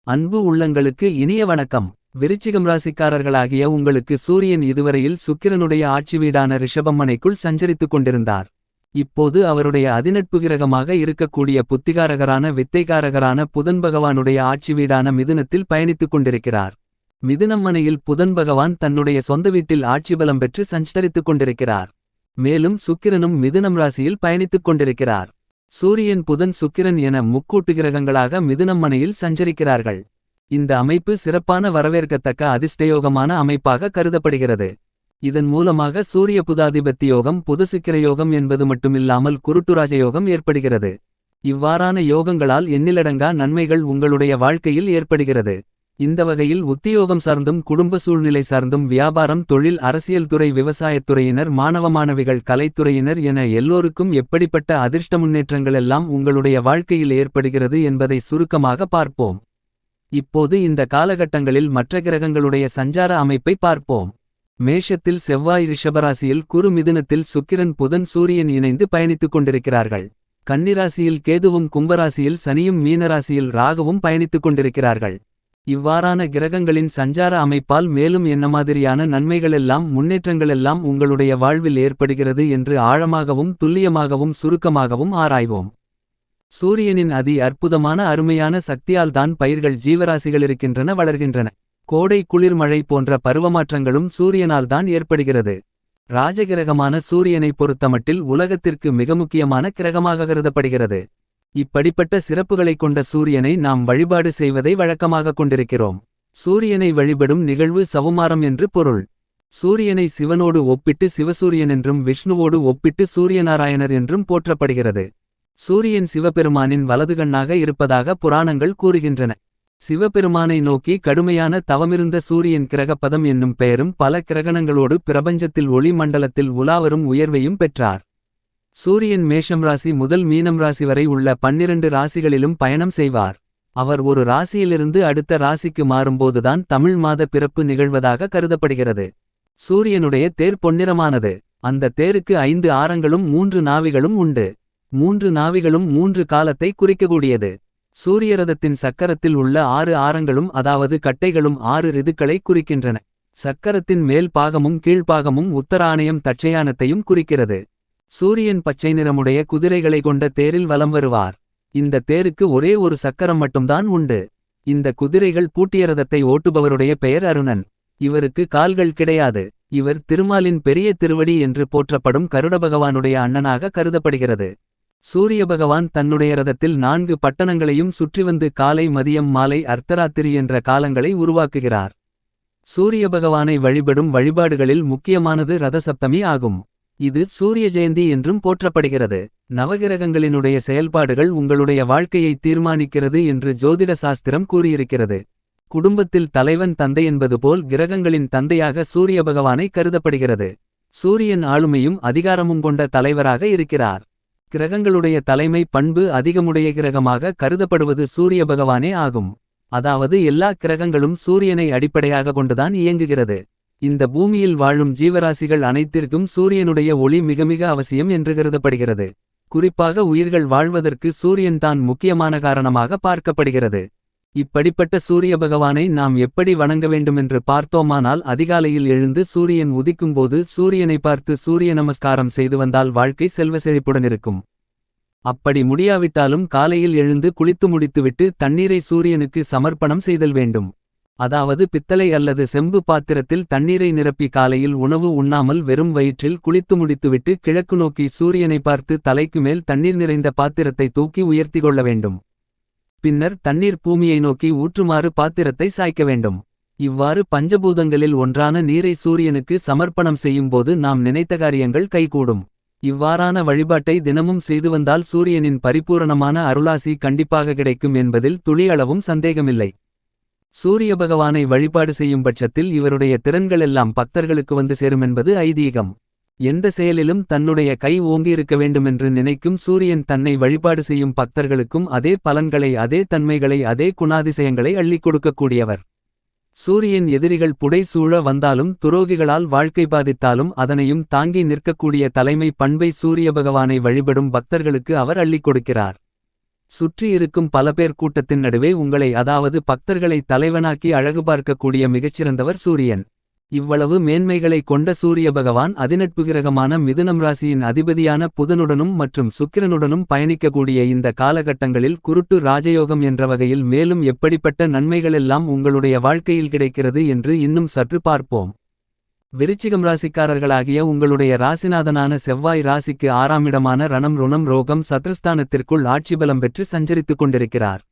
அன்பு உள்ளங்களுக்கு இனிய வணக்கம். விருச்சிகம் ராசிக்காரர்களாகிய உங்களுக்கு சூரியன் இதுவரையில் சுக்கிரனுடைய ஆட்சி வீடான ரிஷபமனைக்குள் சஞ்சரித்துக் கொண்டிருந்தார். இப்போது அவருடைய அதிநட்பு கிரகமாக இருக்கக்கூடிய புத்திகாரகரான வித்தைகாரகரான புதன் பகவானுடைய ஆட்சி வீடான மிதுனத்தில் பயணித்துக் கொண்டிருக்கிறார். மிதுனம் மனையில் புதன் பகவான் தன்னுடைய சொந்த வீட்டில் ஆட்சி பலம் பெற்று சஞ்சரித்துக் கொண்டிருக்கிறார். மேலும் சுக்கிரனும் மிதுனம் ராசியில் பயணித்துக் கொண்டிருக்கிறார். சூரியன் புதன் சுக்கிரன் என முக்கூட்டு கிரகங்களாக மிதுனம் மனையில் சஞ்சரிக்கிறார்கள். இந்த அமைப்பு சிறப்பான வரவேற்கத்தக்க அதிர்ஷ்டயோகமான அமைப்பாக கருதப்படுகிறது. இதன் மூலமாக சூரிய புதாதிபத்தி யோகம் புதசுக்கிர யோகம் என்பது மட்டுமில்லாமல் குருட்டுராஜயோகம் ஏற்படுகிறது. இவ்வாறான யோகங்களால் எண்ணிலடங்கா நன்மைகள் உங்களுடைய வாழ்க்கையில் ஏற்படுகிறது. இந்த வகையில் உத்தியோகம் சார்ந்தும் குடும்ப சூழ்நிலை சார்ந்தும் வியாபாரம் தொழில் அரசியல் துறை விவசாயத்துறையினர் மாணவ மாணவிகள் கலைத்துறையினர் என எல்லோருக்கும் எப்படிப்பட்ட அதிர்ஷ்ட முன்னேற்றங்களெல்லாம் உங்களுடைய வாழ்க்கையில் ஏற்படுகிறது என்பதை சுருக்கமாக பார்ப்போம். இப்போது இந்த காலகட்டங்களில் மற்ற கிரகங்களுடைய சஞ்சார அமைப்பை பார்ப்போம். மேஷத்தில் செவ்வாய் ரிஷபராசியில் குரு மிதுனத்தில் சுக்கிரன் புதன் சூரியன் இணைந்து பயணித்துக் கொண்டிருக்கிறார்கள். கன்னிராசியில் கேதுவும் கும்பராசியில் சனியும் மீனராசியில் ராகுவும் பயணித்துக் கொண்டிருக்கிறார்கள். இவ்வாறான கிரகங்களின் சஞ்சார அமைப்பால் மேலும் என்ன மாதிரியான நன்மைகளெல்லாம் முன்னேற்றங்களெல்லாம் உங்களுடைய வாழ்வில் ஏற்படுகிறது என்று ஆழமாகவும் துல்லியமாகவும் சுருக்கமாகவும் ஆராய்வோம். சூரியனின் அதி அற்புதமான அருமையான சக்தியால் தான் பயிர்கள் ஜீவராசிகளிருக்கின்றன வளர்கின்றன. கோடை குளிர் மழை போன்ற பருவமாற்றங்களும் சூரியனால் தான் ஏற்படுகிறது. ராஜகிரகமான சூரியனை பொறுத்தமட்டில் உலகத்திற்கு மிக முக்கியமான கிரகமாக கருதப்படுகிறது. இப்படிப்பட்ட சிறப்புகளைக் கொண்ட சூரியனை நாம் வழிபாடு செய்வதை வழக்கமாக கொண்டிருக்கிறோம். சூரியனை வழிபடும் நிகழ்வு சவுமாரம் என்று பொருள். சூரியனை சிவனோடு ஒப்பிட்டு சிவசூரியன் என்றும் விஷ்ணுவோடு ஒப்பிட்டு சூரியநாராயணர் என்றும் போற்றப்படுகிறது. சூரியன் சிவபெருமானின் வலதுகண்ணாக இருப்பதாக புராணங்கள் கூறுகின்றன. சிவபெருமானை நோக்கி கடுமையான தவமிருந்த சூரியன் கிரகப்பதம் என்னும் பெயரும் பல கிரகணங்களோடு பிரபஞ்சத்தில் ஒளி மண்டலத்தில் உலாவரும் உயர்வையும் பெற்றார். சூரியன் மேஷம் ராசி முதல் மீனம் ராசி வரை உள்ள 12 ராசிகளிலும் பயணம் செய்வார். அவர் ஒரு ராசியிலிருந்து அடுத்த ராசிக்கு மாறும்போதுதான் தமிழ் மாத பிறப்பு நிகழ்வதாக கருதப்படுகிறது. சூரியனுடைய தேர் பொன்னிறமானது. அந்த தேருக்கு 5 ஆரங்களும் 3 நாவிகளும் உண்டு. 3 நாவிகளும் 3 காலத்தை குறிக்கக்கூடியது. சூரியரதத்தின் சக்கரத்தில் உள்ள 6 ஆரங்களும் அதாவது கட்டைகளும் 6 ரிதுக்களை குறிக்கின்றன. சக்கரத்தின் மேல் பாகமும் கீழ்ப்பாகமும் உத்தராயணம் தட்சயானத்தையும் குறிக்கிறது. சூரியன் பச்சை நிறமுடைய குதிரைகளை கொண்ட தேரில் வலம் வருவார். இந்த தேருக்கு ஒரே ஒரு சக்கரம் மட்டும்தான் உண்டு. இந்த குதிரைகள் பூட்டிய ரதத்தை ஓட்டுபவருடைய பெயர் அருணன். இவருக்கு கால்கள் கிடையாது. இவர் திருமாலின் பெரிய திருவடி என்று போற்றப்படும் கருட பகவானுடைய அண்ணனாக கருதப்படுகிறது. சூரிய பகவான் தன்னுடைய ரதத்தில் 4 பட்டணங்களையும் சுற்றி வந்து காலை மதியம் மாலை அர்த்தராத்திரி என்ற காலங்களை உருவாக்குகிறார். சூரிய பகவானை வழிபடும் வழிபாடுகளில் முக்கியமானது ரதசப்தமி ஆகும். இது சூரிய ஜெயந்தி என்றும் போற்றப்படுகிறது. நவகிரகங்களினுடைய செயல்பாடுகள் உங்களுடைய வாழ்க்கையை தீர்மானிக்கிறது என்று ஜோதிட சாஸ்திரம் கூறியிருக்கிறது. குடும்பத்தில் தலைவன் தந்தை என்பது போல் கிரகங்களின் தந்தையாக சூரிய பகவானை கருதப்படுகிறது. சூரியன் ஆளுமையும் அதிகாரமும் கொண்ட தலைவராக இருக்கிறார். கிரகங்களுடைய தலைமை பண்பு அதிகமுடைய கிரகமாக கருதப்படுவது சூரிய பகவானே ஆகும். அதாவது எல்லா கிரகங்களும் சூரியனை அடிப்படையாக கொண்டுதான் இயங்குகிறது. இந்த பூமியில் வாழும் ஜீவராசிகள் அனைத்திற்கும் சூரியனுடைய ஒளி மிக மிக அவசியம் என்று கருதப்படுகிறது. குறிப்பாக உயிர்கள் வாழ்வதற்கு சூரியன் தான் முக்கியமான காரணமாக பார்க்கப்படுகிறது. இப்படிப்பட்ட சூரிய பகவானை நாம் எப்படி வணங்க வேண்டுமென்று பார்த்தோமானால் அதிகாலையில் எழுந்து சூரியன் உதிக்கும்போது சூரியனை பார்த்து சூரிய நமஸ்காரம் செய்து வந்தால் வாழ்க்கை செல்வ செழிப்புடன் இருக்கும். அப்படி முடியாவிட்டாலும் காலையில் எழுந்து குளித்து முடித்துவிட்டு தண்ணீரை சூரியனுக்கு சமர்ப்பணம் செய்தல் வேண்டும். அதாவது பித்தளை அல்லது செம்பு பாத்திரத்தில் தண்ணீரை நிரப்பி காலையில் உணவு உண்ணாமல் வெறும் வயிற்றில் குளித்து முடித்துவிட்டு கிழக்கு நோக்கி சூரியனை பார்த்து தலைக்கு மேல் தண்ணீர் நிறைந்த பாத்திரத்தை தூக்கி உயர்த்தி கொள்ள வேண்டும். பின்னர் தண்ணீர் பூமியை நோக்கி ஊற்றுமாறு பாத்திரத்தை சாய்க்க வேண்டும். இவ்வாறு பஞ்சபூதங்களில் ஒன்றான நீரை சூரியனுக்கு சமர்ப்பணம் செய்யும்போது நாம் நினைத்த காரியங்கள் கைகூடும். இவ்வாறான வழிபாட்டை தினமும் செய்து வந்தால் சூரியனின் பரிபூரணமான அருளாசி கண்டிப்பாக கிடைக்கும் என்பதில் துளியளவும் சந்தேகமில்லை. சூரிய பகவானை வழிபாடு செய்யும் பட்சத்தில் இவருடைய திறன்களெல்லாம் பக்தர்களுக்கு வந்து சேருமென்பது ஐதீகம். எந்த செயலிலும் தன்னுடைய கை ஓங்கியிருக்க வேண்டுமென்று நினைக்கும் சூரியன் தன்னை வழிபாடு செய்யும் பக்தர்களுக்கும் அதே பலன்களை அதே தன்மைகளை அதே குணாதிசயங்களை அள்ளிக் கொடுக்கக்கூடியவர். சூரியன் எதிரிகள் புடை சூழ வந்தாலும் துரோகிகளால் வாழ்க்கை பாதித்தாலும் அதனையும் தாங்கி நிற்கக்கூடிய தலைமை பண்பை சூரிய பகவானை வழிபடும் பக்தர்களுக்கு அவர் அள்ளிக் கொடுக்கிறார். சுற்றி இருக்கும் பல பேர் கூட்டத்தின் நடுவே உங்களை அதாவது பக்தர்களை தலைவனாக்கி அழகு பார்க்கக்கூடிய மிகச்சிறந்தவர் சூரியன். இவ்வளவு மேன்மைகளை கொண்ட சூரிய பகவான் அதிநட்பு கிரகமான மிதுனம் ராசியின் அதிபதியான புதனுடனும் மற்றும் சுக்கிரனுடனும் பயணிக்கக்கூடிய இந்த காலகட்டங்களில் குருட்டு ராஜயோகம் என்ற வகையில் மேலும் எப்படிப்பட்ட நன்மைகளெல்லாம் உங்களுடைய வாழ்க்கையில் கிடைக்கிறது என்று இன்னும் சற்று பார்ப்போம். விருச்சிகம் ராசிக்காரர்களாகிய உங்களுடைய ராசிநாதனான செவ்வாய் ராசிக்கு 6ஆம் இடமான ரணம் ருணம் ரோகம் சத்ருஸ்தானத்திற்குள் ஆட்சிபலம் பெற்று சஞ்சரித்துக் கொண்டிருக்கிறார்.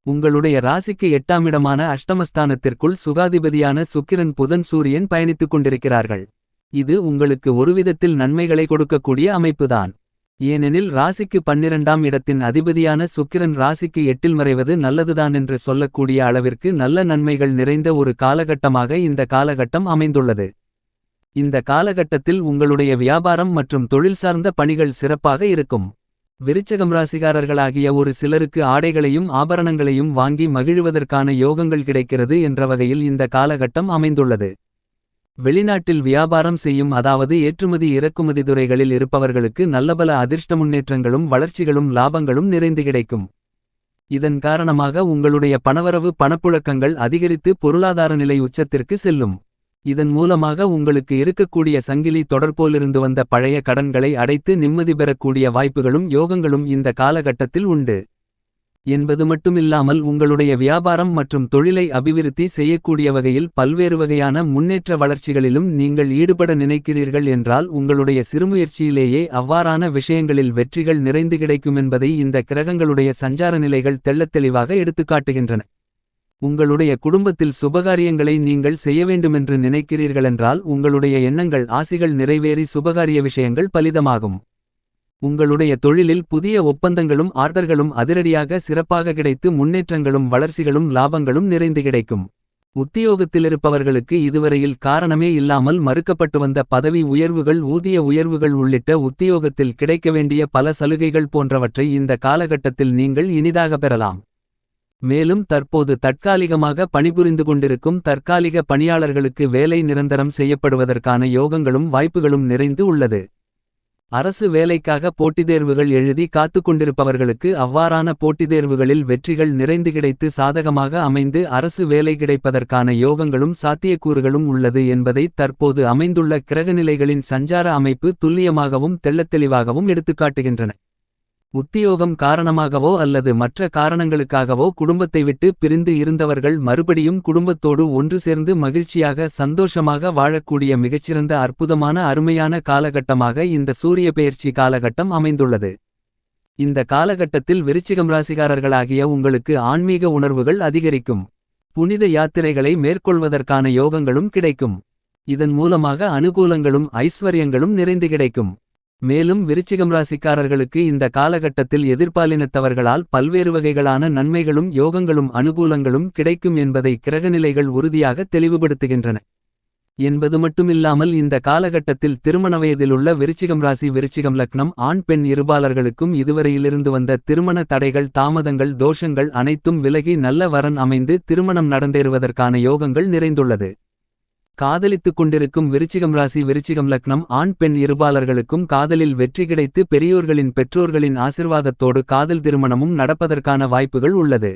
உங்களுடைய ராசிக்கு 8ஆம் இடமான அஷ்டமஸ்தானத்திற்குள் சுகாதிபதியான சுக்கிரன் புதன் சூரியன் பயணித்துக் கொண்டிருக்கிறார்கள். இது உங்களுக்கு ஒருவிதத்தில் நன்மைகளை கொடுக்கக்கூடிய அமைப்புதான். ஏனெனில் ராசிக்கு 12ஆம் இடத்தின் அதிபதியான சுக்கிரன் ராசிக்கு 8இல் மறைவது நல்லதுதான் என்று சொல்லக்கூடிய அளவிற்கு நல்ல நன்மைகள் நிறைந்த ஒரு காலகட்டமாக இந்த காலகட்டம் அமைந்துள்ளது. இந்த காலகட்டத்தில் உங்களுடைய வியாபாரம் மற்றும் தொழில் சார்ந்த பணிகள் சிறப்பாக இருக்கும். விருச்சகம் ராசிகாரர்களாகிய ஒரு சிலருக்கு ஆடைகளையும் ஆபரணங்களையும் வாங்கி மகிழ்வதற்கான யோகங்கள் கிடைக்கிறது என்ற வகையில் இந்த காலகட்டம் அமைந்துள்ளது. வெளிநாட்டில் வியாபாரம் செய்யும் அதாவது ஏற்றுமதி இறக்குமதி துறைகளில் இருப்பவர்களுக்கு நல்லபல அதிர்ஷ்ட முன்னேற்றங்களும் வளர்ச்சிகளும் லாபங்களும் நிறைந்து கிடைக்கும். இதன் காரணமாக உங்களுடைய பணவரவு பணப்புழக்கங்கள் அதிகரித்து பொருளாதார நிலை உச்சத்திற்கு செல்லும். இதன் மூலமாக உங்களுக்கு இருக்கக்கூடிய சங்கிலி தொடர்போலிருந்து வந்த பழைய கடன்களை அடைத்து நிம்மதி பெறக்கூடிய வாய்ப்புகளும் யோகங்களும் இந்த காலகட்டத்தில் உண்டு என்பது மட்டுமில்லாமல் உங்களுடைய வியாபாரம் மற்றும் தொழிலை அபிவிருத்தி செய்யக்கூடிய வகையில் பல்வேறு வகையான முன்னேற்ற வளர்ச்சிகளிலும் நீங்கள் ஈடுபட நினைக்கிறீர்கள் என்றால் உங்களுடைய சிறுமுயற்சியிலேயே அவ்வாறான விஷயங்களில் வெற்றிகள் நிறைந்து கிடைக்கும் என்பதை இந்த கிரகங்களுடைய சஞ்சார நிலைகள் தெள்ளத்தெளிவாக எடுத்துக்காட்டுகின்றன. உங்களுடைய குடும்பத்தில் சுபகாரியங்களை நீங்கள் செய்ய வேண்டுமென்று நினைக்கிறீர்களென்றால் உங்களுடைய எண்ணங்கள் ஆசிகள் நிறைவேறி சுபகாரிய விஷயங்கள் பலிதமாகும். உங்களுடைய தொழிலில் புதிய ஒப்பந்தங்களும் ஆர்டர்களும் அதிரடியாக சிறப்பாக கிடைத்து முன்னேற்றங்களும் வளர்ச்சிகளும் லாபங்களும் நிறைந்து கிடைக்கும். உத்தியோகத்திலிருப்பவர்களுக்கு இதுவரையில் காரணமே இல்லாமல் மறுக்கப்பட்டு வந்த பதவி உயர்வுகள் ஊதிய உயர்வுகள் உள்ளிட்ட உத்தியோகத்தில் கிடைக்க வேண்டிய பல சலுகைகள் போன்றவற்றை இந்த காலகட்டத்தில் நீங்கள் இனிதாக பெறலாம். மேலும் தற்போது தற்காலிகமாக பணிபுரிந்து கொண்டிருக்கும் தற்காலிக பணியாளர்களுக்கு வேலை நிரந்தரம் செய்யப்படுவதற்கான யோகங்களும் வாய்ப்புகளும் நிறைந்து உள்ளது. அரசு வேலைக்காக போட்டித் தேர்வுகள் எழுதி காத்துக் கொண்டிருப்பவர்களுக்கு அவ்வாறான போட்டித் தேர்வுகளில் வெற்றிகள் நிறைந்து கிடைத்து சாதகமாக அமைந்து அரசு வேலை கிடைப்பதற்கான யோகங்களும் சாத்தியக்கூறுகளும் உள்ளது என்பதை தற்போது அமைந்துள்ள கிரகநிலைகளின் சஞ்சார அமைப்பு துல்லியமாகவும் தெள்ளத்தெளிவாகவும் எடுத்துக்காட்டுகின்றன. உத்தியோகம் காரணமாகவோ அல்லது மற்ற காரணங்களுக்காகவோ குடும்பத்தை விட்டு பிரிந்து இருந்தவர்கள் மறுபடியும் குடும்பத்தோடு ஒன்று சேர்ந்து மகிழ்ச்சியாக சந்தோஷமாக வாழக்கூடிய மிகச்சிறந்த அற்புதமான அருமையான காலகட்டமாக இந்த சூரிய பெயர்ச்சி காலகட்டம் அமைந்துள்ளது. இந்த காலகட்டத்தில் விருச்சிகம் ராசிகாரர்களாகிய உங்களுக்கு ஆன்மீக உணர்வுகள் அதிகரிக்கும். புனித யாத்திரைகளை மேற்கொள்வதற்கான யோகங்களும் கிடைக்கும். இதன் மூலமாக அனுகூலங்களும் ஐஸ்வர்யங்களும் நிறைந்து கிடைக்கும். மேலும் விருச்சிகம் ராசிக்காரர்களுக்கு இந்த காலகட்டத்தில் எதிர்பாலினத்தவர்களால் பல்வேறு வகைகளான நன்மைகளும் யோகங்களும் அனுகூலங்களும் கிடைக்கும் என்பதை கிரகநிலைகள் உறுதியாக தெளிவுபடுத்துகின்றன என்பது மட்டுமில்லாமல் இந்த காலகட்டத்தில் திருமண வயதிலுள்ள விருச்சிகம் ராசி விருச்சிகம் லக்னம் ஆண் பெண் இருபாலர்களுக்கும் இதுவரையிலிருந்து வந்த திருமண தடைகள் தாமதங்கள் தோஷங்கள் அனைத்தும் விலகி நல்ல வரன் அமைந்து திருமணம் நடந்தேறுவதற்கான யோகங்கள் நிறைந்துள்ளது. காதலித்துக் கொண்டிருக்கும் விருச்சிகம் ராசி விருச்சிகம் லக்னம் ஆண் பெண் இருபாலர்களுக்கும் காதலில் வெற்றி கிடைத்து பெரியோர்களின் பெற்றோர்களின் ஆசிர்வாதத்தோடு காதல் திருமணமும் நடப்பதற்கான வாய்ப்புகள் உள்ளது.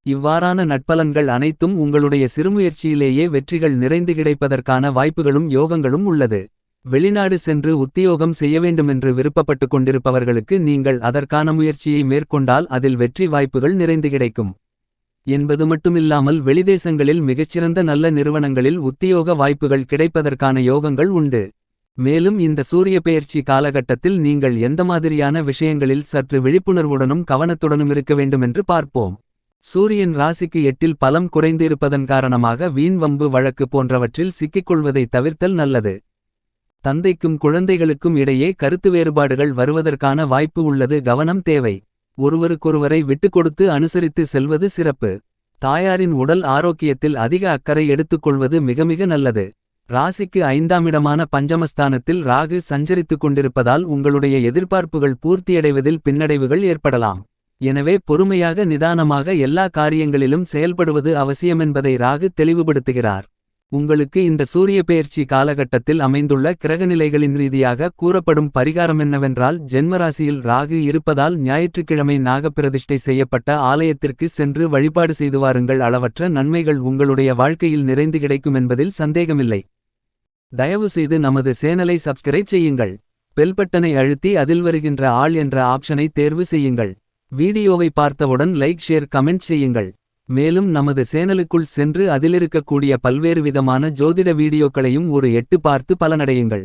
இவ்வாறான நட்பலன்கள் அனைத்தும் உங்களுடைய சிறுமுயற்சியிலேயே வெற்றிகள் நிறைந்து கிடைப்பதற்கான வாய்ப்புகளும் யோகங்களும் உள்ளது. வெளிநாடு சென்று உத்தியோகம் செய்ய வேண்டுமென்று விருப்பப்பட்டு கொண்டிருப்பவர்களுக்கு நீங்கள் அதற்கான முயற்சியை மேற்கொண்டால் அதில் வெற்றி வாய்ப்புகள் நிறைந்து கிடைக்கும் என்பது மட்டுமில்லாமல் வெளிதேசங்களில் மிகச்சிறந்த நல்ல நிறுவனங்களில் உத்தியோக வாய்ப்புகள் கிடைப்பதற்கான யோகங்கள் உண்டு. மேலும் இந்த சூரிய பெயர்ச்சி காலகட்டத்தில் நீங்கள் எந்த மாதிரியான விஷயங்களில் சற்று விழிப்புணர்வுடனும் கவனத்துடனும் இருக்க வேண்டுமென்று பார்ப்போம். சூரியன் ராசிக்கு 8இல் பலம் குறைந்து இருப்பதன் காரணமாக வீண் வம்பு வழக்கு போன்றவற்றில் சிக்கிக்கொள்வதை தவிர்த்தல் நல்லது. தந்தைக்கும் குழந்தைகளுக்கும் இடையே கருத்து வேறுபாடுகள் வருவதற்கான வாய்ப்பு உள்ளது. கவனம் தேவை. ஒருவருக்கொருவரை விட்டுக்கொடுத்து அனுசரித்து செல்வது சிறப்பு. தாயாரின் உடல் ஆரோக்கியத்தில் அதிக அக்கறை எடுத்துக்கொள்வது மிக மிக நல்லது. ராசிக்கு 5ஆம் இடமான பஞ்சமஸ்தானத்தில் ராகு சஞ்சரித்துக் கொண்டிருப்பதால் உங்களுடைய எதிர்பார்ப்புகள் பூர்த்தியடைவதில் பின்னடைவுகள் ஏற்படலாம். எனவே பொறுமையாக நிதானமாக எல்லா காரியங்களிலும் செயல்படுவது அவசியமென்பதை ராகு தெளிவுபடுத்துகிறார். உங்களுக்கு இந்த சூரிய பெயர்ச்சி காலகட்டத்தில் அமைந்துள்ள கிரகநிலைகளின் ரீதியாக கூறப்படும் பரிகாரம் என்னவென்றால், ஜென்மராசியில் ராகு இருப்பதால் ஞாயிற்றுக்கிழமை நாகப்பிரதிஷ்டை செய்யப்பட்ட ஆலயத்திற்கு சென்று வழிபாடு செய்து வாருங்கள். அளவற்ற நன்மைகள் உங்களுடைய வாழ்க்கையில் நிறைந்து கிடைக்கும் என்பதில் சந்தேகமில்லை. தயவு செய்து நமது சேனலை சப்ஸ்கிரைப் செய்யுங்கள். பெல் பட்டனை அழுத்தி அதில் வருகின்ற ஆல் என்ற ஆப்ஷனை தேர்வு செய்யுங்கள். வீடியோவை பார்த்தவுடன் லைக் ஷேர் கமெண்ட் செய்யுங்கள். மேலும் நமது சேனலுக்குள் சென்று அதிலிருக்கக்கூடிய பல்வேறு விதமான ஜோதிட வீடியோக்களையும் ஒரு எட்டு பார்த்து பலனடையுங்கள்.